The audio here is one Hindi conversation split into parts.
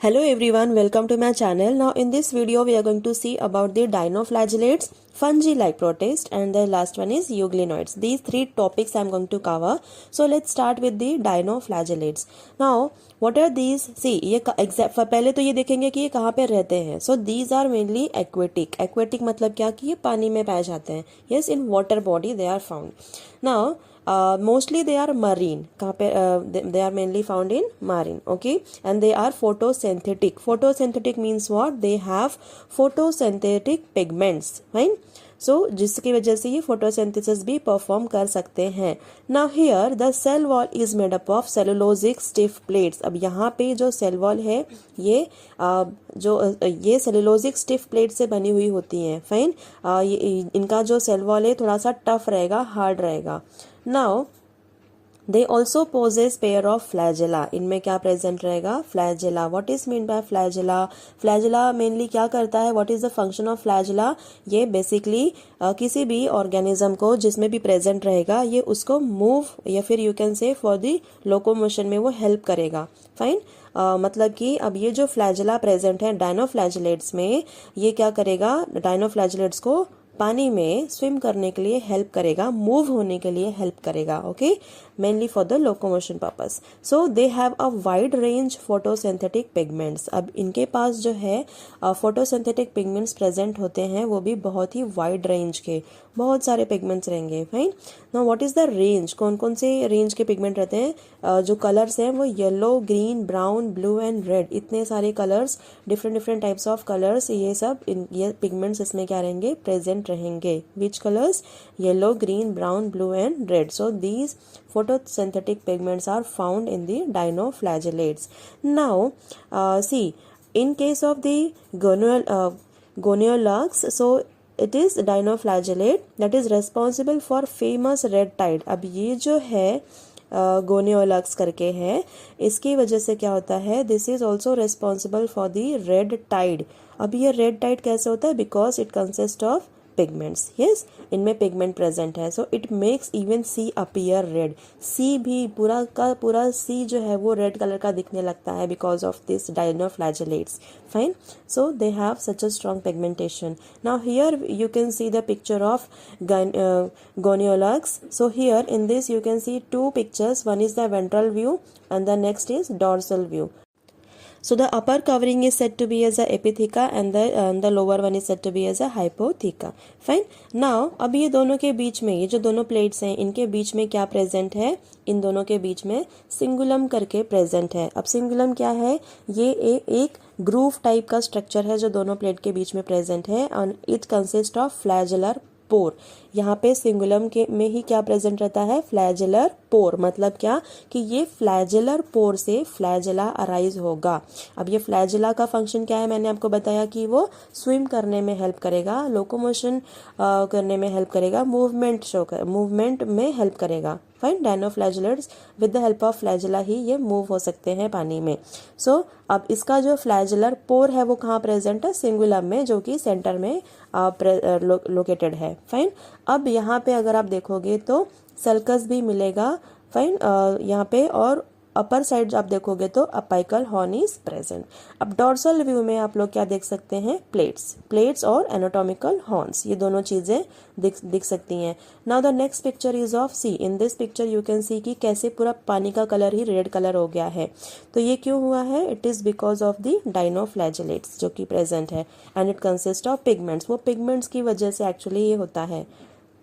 Hello everyone, welcome to my channel. Now in this video we are going to see about the dinoflagellates, fungi-like protists, and the last one is euglenoids. These three topics I am going to cover. So let's start with the dinoflagellates. Now what are these? See, ये पहले तो ये देखेंगे कि ये कहाँ पे रहते हैं. So these are mainly aquatic. Aquatic मतलब क्या कि ये पानी में पाए जाते हैं. Yes, in water body they are found. Now mostly they are marine. कहाँ पे they are mainly found in marine. Okay, and they are photosynthetic. Photosynthetic means what? They have photosynthetic pigments. Fine. सो जिसकी वजह से ये फोटोसिंथेसिस भी परफॉर्म कर सकते हैं. Now here the cell wall is made up of cellulosic stiff plates. अब यहाँ पे जो सेल वॉल है ये ये सेलुलोजिक स्टिफ प्लेट से बनी हुई होती हैं. फाइन. इनका जो सेल वॉल है थोड़ा सा टफ रहेगा, हार्ड रहेगा. Now they also possess pair of flagella. इनमें क्या प्रेजेंट रहेगा? Flagella. What is mean by flagella? Flagella mainly क्या करता है? What is the function of flagella? ये बेसिकली किसी भी ऑर्गेनिज्म को जिसमें भी प्रेजेंट रहेगा ये उसको मूव या फिर you can say for the locomotion में वो हेल्प करेगा. फाइन. मतलब कि अब ये जो फ्लैजेला प्रेजेंट है डायनोफ्लैजेलेट्स में, ये क्या करेगा? डायनोफ्लैजेलेट्स को पानी में स्विम करने के लिए हेल्प करेगा, मूव होने के लिए हेल्प करेगा. Okay, mainly for the locomotion purpose. So they have a wide range photosynthetic pigments. अब इनके पास जो है फोटोसिंथेटिक पिगमेंट्स प्रेजेंट होते हैं वो भी बहुत ही वाइड रेंज के, बहुत सारे पिगमेंट्स रहेंगे. Fine. Now what is the range? कौन कौन से रेंज के पिगमेंट रहते हैं? जो कलर्स हैं वो yellow, green, brown, blue and red. इतने सारे colours, different types of colours, ये सब ये पिगमेंट्स इसमें क्या रहेंगे? प्रेजेंट रहेंगे. Which colours? Yellow, green, brown, blue and red. So these photosynthetic pigments are found in the dinoflagellates. Now see, in case of the goniolax, so it is dinoflagellate that is responsible for famous red tide. अब ये जो है गोनियोलक्स करके है, इसकी वजह से क्या होता है? This is also responsible for the red tide. अब ये रेड टाइड कैसे होता है? Because it consist of pigments. Yes, इनमें पिगमेंट प्रेजेंट है. So it makes even sea appear red. Sea भी पूरा का पूरा सी जो है वो रेड कलर का दिखने लगता है because of this dinoflagellates. Fine. So they have such a strong pigmentation. Now here you can see the picture of goniolax. So here in this you can see two pictures. One is the ventral view and the next is dorsal view. So the upper covering is said to be as a epitheca and the lower one is said to be as a hypotheca. Fine. Now अब ये दोनों के बीच में, ये जो दोनों प्लेट्स हैं इनके बीच में क्या प्रेजेंट है? इन दोनों के बीच में सिंगुलम करके प्रेजेंट है. अब सिंगुलम क्या है? ये एक ग्रूव टाइप का स्ट्रक्चर है जो दोनों प्लेट के बीच में प्रेजेंट है. एंड इट कंसिस्ट ऑफ फ्लैजेलर पोर. यहाँ पे सिंगुलम के में ही क्या प्रेजेंट रहता है? फ्लैजेलर पोर. मतलब क्या कि ये फ्लैजेलर पोर से फ्लैजेला अराइज होगा. अब ये फ्लैजेला का फंक्शन क्या है? मैंने आपको बताया कि वो स्विम करने में हेल्प करेगा, लोकोमोशन करने में हेल्प करेगा, मूवमेंट में हेल्प करेगा. Fine. Dinoflagellates with the help of flagella ही ये मूव हो सकते हैं पानी में. सो अब इसका जो फ्लैजेलर पोर है वो कहाँ प्रेजेंट है? सिंगुलम में, जो कि सेंटर में लोकेटेड है. फाइन. अब यहाँ पे अगर आप देखोगे तो सल्कस भी मिलेगा. फाइन. यहाँ पे और अपर साइड आप देखोगे तो अपाइकल हॉर्न इज प्रेजेंट. अब डॉर्सल व्यू में आप लोग क्या देख सकते हैं? प्लेट्स और एनाटॉमिकल हॉर्न्स, ये दोनों चीजें दिख सकती हैं. Now the next picture is of C. In this picture you can see कि कैसे पूरा पानी का कलर ही रेड कलर हो गया है. तो ये क्यों हुआ है? It is because of the dinoflagellates जो कि प्रेजेंट है and it consist of pigments. वो पिगमेंट्स की वजह से एक्चुअली ये होता है.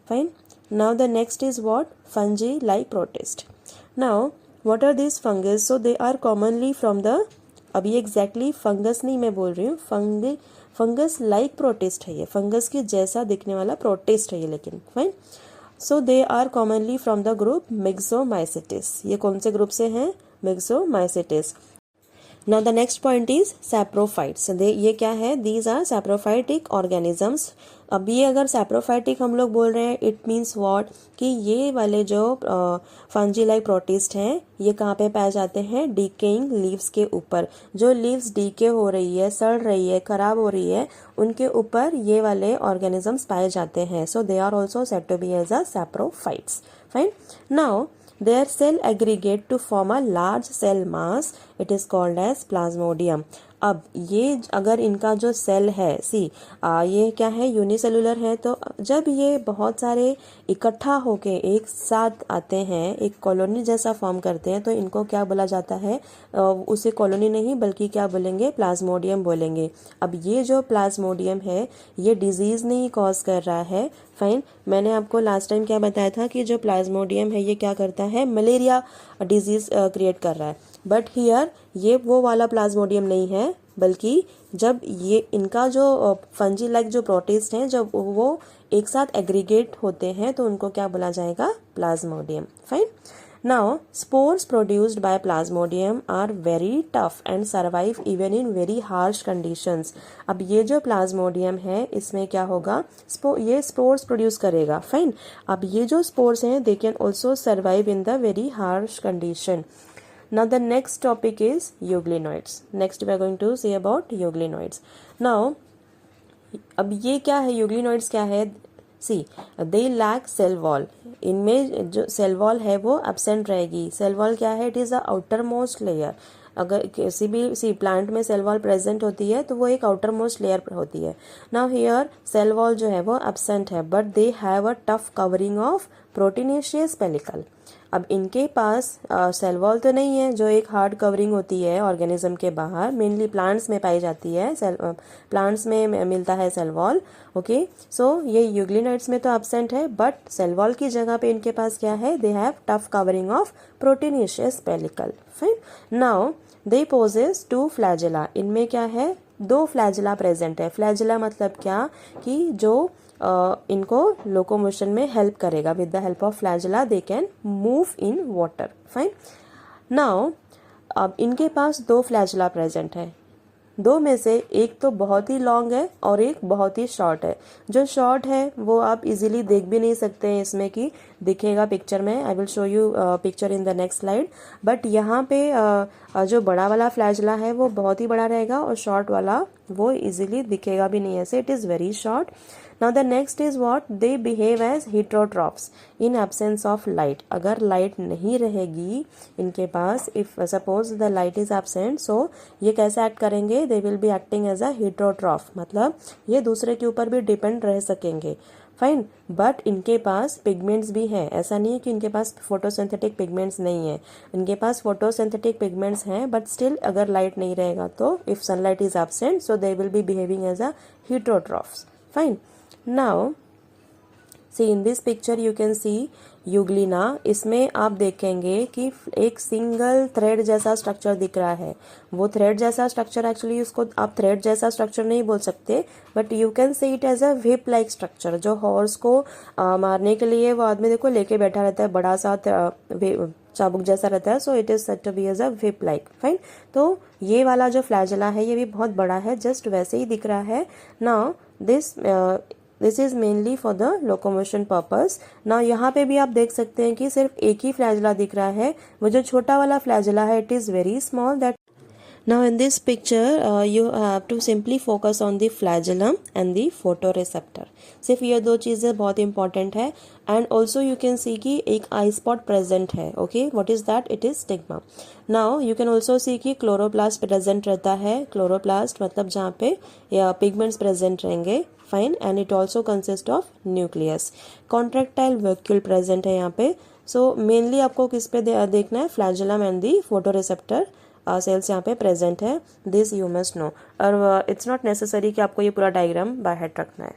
Fine. Now the next is what? Fungi like protist. Now what are these fungus? So they are commonly from the, अभी एग्जैक्टली फंगस नहीं मैं बोल रही हूँ, फंगस लाइक प्रोटिस्ट है ये, फंगस के जैसा दिखने वाला प्रोटिस्ट है ये, लेकिन fine. So they are commonly from the group myxomycetes. ये कौन से ग्रुप से हैं? मिक्सोमाइसेटिस. Now the next point is saprophytes. ये क्या है? These are saprophytic organisms. अब ये अगर saprophytic हम लोग बोल रहे हैं, it means what? कि ये वाले जो फंजी लाइक प्रोटिस्ट हैं ये कहाँ पे पाए जाते हैं? decaying leaves के ऊपर. जो leaves decay हो रही है, सड़ रही है, खराब हो रही है, उनके ऊपर ये वाले organisms पाए जाते हैं. So they are also said to be as a saprophytes. Fine. Now their cell aggregate to form a large cell mass. It is called as plasmodium. अब ये अगर इनका जो सेल है ये क्या है, यूनिसेलुलर है, तो जब ये बहुत सारे इकट्ठा होके एक साथ आते हैं, एक कॉलोनी जैसा फॉर्म करते हैं, तो इनको क्या बोला जाता है, उसे कॉलोनी नहीं बल्कि क्या बोलेंगे, प्लाज्मोडियम बोलेंगे। अब ये जो प्लाज्मोडियम है ये डिजीज नहीं कॉज कर रहा है। फाइन, मैंने आपको लास्ट टाइम क्या बताया था कि जो प्लाज्मोडियम है ये क्या करता है, मलेरिया डिजीज क्रिएट कर रहा है। बट हियर ये वो वाला प्लाज्मोडियम नहीं है, बल्कि जब ये इनका जो फंजी लाइक जो प्रोटिस्ट हैं जब वो एक साथ एग्रीगेट होते हैं तो उनको क्या बोला जाएगा, plasmodium. Fine, now spores produced by plasmodium are very tough and survive even in very harsh conditions. अब ये जो प्लाज्मोडियम है इसमें क्या होगा, ये स्पोर्स प्रोड्यूस करेगा। फाइन, अब ये जो स्पोर्स हैं they can also survive in the very harsh condition. Now the next topic is euglenoids. Next we are going to see about euglenoids. Now अब ये क्या है, euglenoids क्या है, see they lack cell wall. इनमें जो सेल वॉल है वो एब्सेंट रहेगी। सेल वॉल क्या है, it is the outer most layer. अगर किसी भी प्लांट में सेल वॉल प्रेजेंट होती है तो वो एक आउटर मोस्ट लेयर होती है। नाउ हियर सेल वॉल जो है वो एब्सेंट है, but they have a tough covering of proteinaceous pellicle. अब इनके पास सेल वॉल तो नहीं है जो एक हार्ड कवरिंग होती है ऑर्गेनिज्म के बाहर, मेनली प्लांट्स में पाई जाती है, प्लांट्स में मिलता है सेल वॉल। ओके, सो ये यूग्लिनोइड्स में तो एब्सेंट है, बट सेल वॉल की जगह पे इनके पास क्या है, they have tough covering of proteinaceous pellicle. Fine, now they possess 2 flagella. इनमें क्या है, 2 फ्लैजेला प्रेजेंट है। फ्लैजेला मतलब क्या, कि जो इनको लोकोमोशन में हेल्प करेगा। With the help of flagella they can move in water. Fine, now अब इनके पास 2 फ्लैजेला प्रेजेंट है। 2 में से एक तो बहुत ही लॉन्ग है और एक बहुत ही शॉर्ट है। जो शॉर्ट है वो आप इजीली देख भी नहीं सकते हैं, इसमें कि दिखेगा पिक्चर में, I will show you picture in the next slide. But यहाँ पे जो बड़ा वाला फ्लैजेला है वो बहुत ही बड़ा रहेगा और शॉर्ट वाला वो इजीली दिखेगा भी नहीं, ऐसे it is very short. Now the next is what, they behave as heterotrophs in absence of light. अगर लाइट नहीं रहेगी इनके पास, if suppose the light is absent, so ये कैसे एक्ट करेंगे, they will be acting as a heterotroph, मतलब ये दूसरे के ऊपर भी डिपेंड रह सकेंगे। फाइन, बट इनके पास पिगमेंट्स भी हैं, ऐसा नहीं है कि इनके पास फोटोसिंथेटिक पिगमेंट्स नहीं है, इनके पास फोटोसिंथेटिक पिगमेंट्स हैं, बट स्टिल अगर लाइट नहीं रहेगा तो if sunlight is absent so they will be behaving as a heterotrophs. Fine, now see in this picture you can see euglena. इसमें आप देखेंगे कि एक सिंगल थ्रेड जैसा स्ट्रक्चर दिख रहा है। वो थ्रेड जैसा स्ट्रक्चर एक्चुअली उसको आप थ्रेड जैसा स्ट्रक्चर नहीं बोल सकते, but you can see it as a whip like structure. जो हॉर्स को मारने के लिए वो आदमी देखो लेके बैठा रहता है, बड़ा सा चाबुक जैसा रहता है, so it is said to be as a whip like. Fine, तो ये वाला जो फ्लैजेला है ये भी बहुत बड़ा है, जस्ट वैसे ही दिख रहा है। Now this is mainly for the locomotion purpose. ना यहाँ पे भी आप देख सकते हैं कि सिर्फ एक ही फ्लैजेला दिख रहा है, वो जो छोटा वाला फ्लैजेला है it is very small. That now in this picture you have to simply focus on the flagellum and the photoreceptor। सिर्फ ये 2 चीज़ें बहुत इंपॉर्टेंट है। And also you can see कि एक आई स्पॉट प्रेजेंट है। Okay, what is that, it is stigma. Now you can also see कि क्लोरोप्लास्ट प्रेजेंट रहता है। क्लोरोप्लास्ट मतलब जहाँ पे पिगमेंट्स प्रेजेंट रहेंगे। Fine, and it also consist of nucleus. Contractile vacuole present है यहाँ पे। सो मेनली आपको किस पे देखना है, flagellum and the photoreceptor sales यहाँ पे प्रेजेंट है। This you must know. और इट्स नॉट नेसेसरी कि आपको ये पूरा डायग्राम बाय हेड रखना है।